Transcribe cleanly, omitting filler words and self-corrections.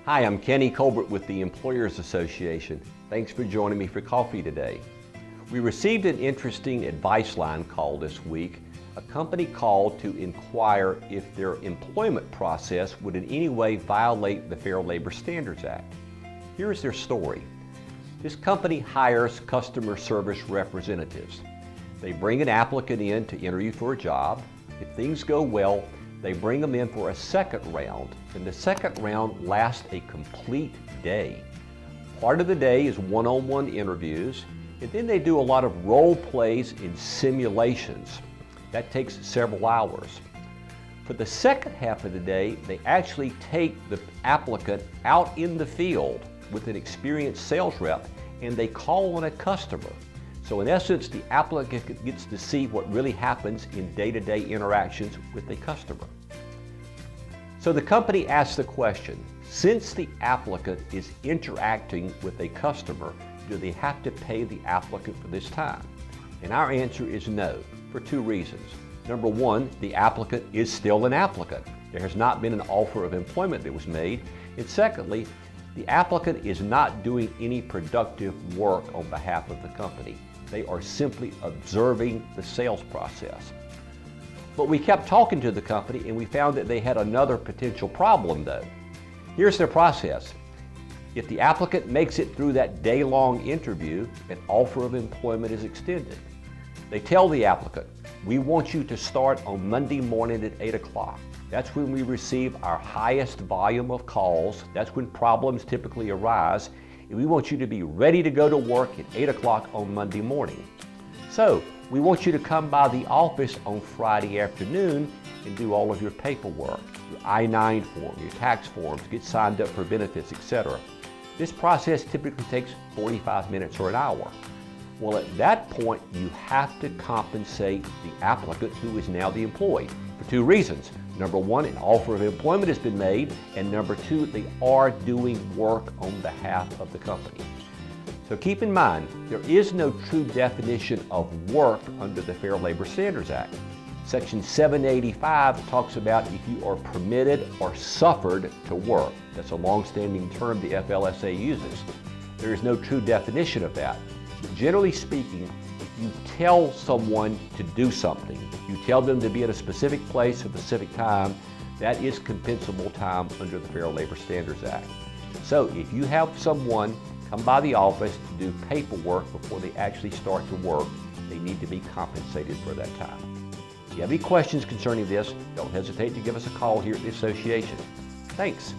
Hi, I'm Kenny Colbert with the Employers Association. Thanks for joining me for coffee today. We received an interesting advice line call this week. A company called to inquire if their employment process would in any way violate the Fair Labor Standards Act. Here's their story. This company hires customer service representatives. They bring an applicant in to interview for a job. If things go well, they bring them in for a second round, and the second round lasts a complete day. Part of the day is one-on-one interviews, and then they do a lot of role plays and simulations. That takes several hours. For the second half of the day, they actually take the applicant out in the field with an experienced sales rep, and they call on a customer. So in essence, the applicant gets to see what really happens in day-to-day interactions with a customer. So the company asks the question, since the applicant is interacting with a customer, do they have to pay the applicant for this time? And our answer is no, for two reasons. Number one, the applicant is still an applicant. There has not been an offer of employment that was made. And secondly, the applicant is not doing any productive work on behalf of the company. They are simply observing the sales process. But we kept talking to the company and we found that they had another potential problem though. Here's their process. If the applicant makes it through that day-long interview, an offer of employment is extended. They tell the applicant, we want you to start on Monday morning at 8 o'clock. That's when we receive our highest volume of calls. That's when problems typically arise. And we want you to be ready to go to work at 8 o'clock on Monday morning. So we want you to come by the office on Friday afternoon and do all of your paperwork, your I-9 form, your tax forms, get signed up for benefits, etc. This process typically takes 45 minutes or an hour. Well, at that point, you have to compensate the applicant who is now the employee for two reasons. Number one, an offer of employment has been made, and number two, they are doing work on behalf of the company. So keep in mind, there is no true definition of work under the Fair Labor Standards Act. Section 785 talks about if you are permitted or suffered to work. That's a long-standing term the FLSA uses. There is no true definition of that. But generally speaking, if you tell someone to do something, you tell them to be at a specific place at a specific time, that is compensable time under the Fair Labor Standards Act. So if you have someone come by the office to do paperwork before they actually start to work, they need to be compensated for that time. If you have any questions concerning this, don't hesitate to give us a call here at the association. Thanks.